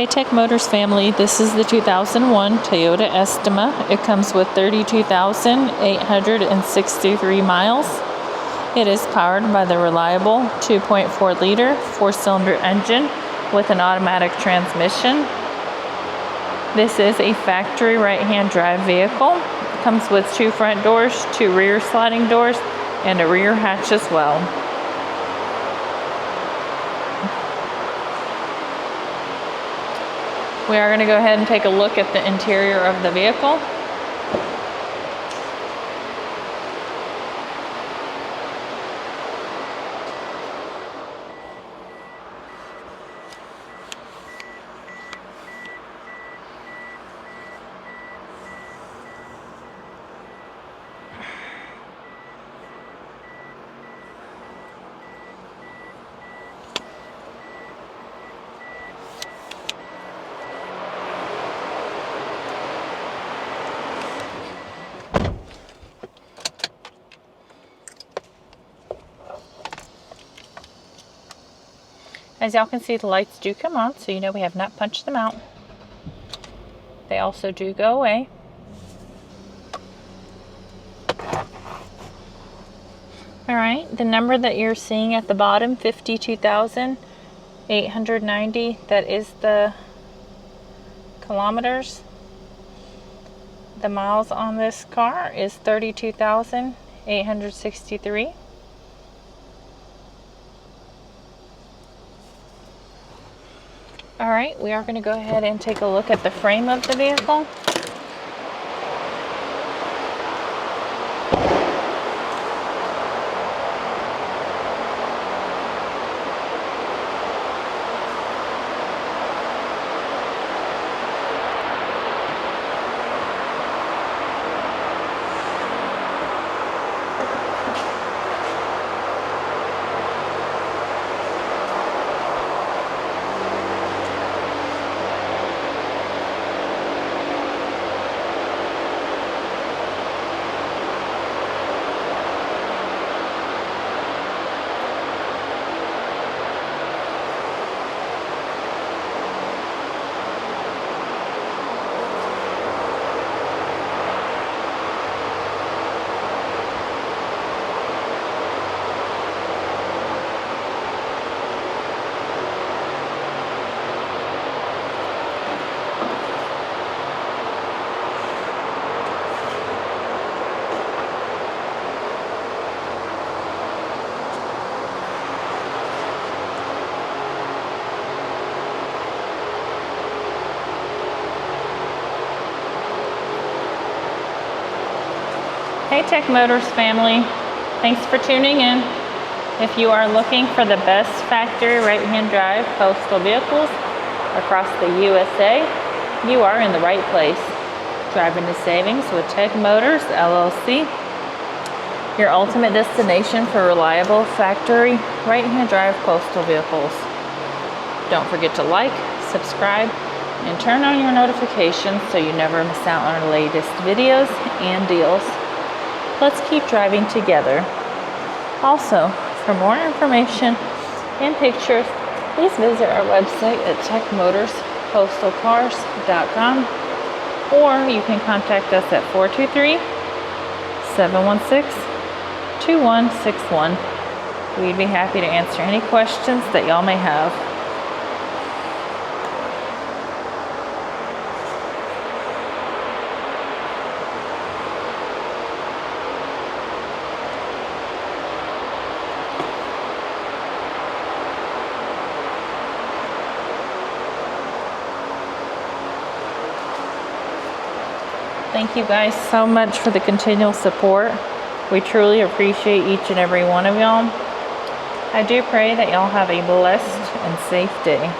Hey Tech Motors family, this is the 2001 Toyota Estima. It comes with 32,863 miles. It is powered by the reliable 2.4 liter 4-cylinder engine with an automatic transmission. This is a factory right-hand drive vehicle. It comes with 2 front doors, 2 rear sliding doors, and a rear hatch as well. We are going to go ahead and take a look at the interior of the vehicle. As y'all can see, the lights do come on, so you know we have not punched them out. They also do go away. Alright, the number that you're seeing at the bottom, 52,890, that is the kilometers. The miles on this car is 32,863. Alright, we are going to go ahead and take a look at the frame of the vehicle. Hey Tech Motors family, thanks for tuning in. If you are looking for the best factory right-hand drive postal vehicles across the USA, you are in the right place. Driving to savings with Tech Motors LLC, your ultimate destination for reliable factory right-hand drive postal vehicles. Don't forget to like, subscribe, and turn on your notifications so you never miss out on our latest videos and deals. Let's keep driving together. Also, for more information and pictures, please visit our website at techmotorspostalcars.com, or you can contact us at 423-716-2161. We'd be happy to answer any questions that y'all may have. Thank you guys so much for the continual support. We truly appreciate each and every one of y'all. I do pray that y'all have a blessed and safe day.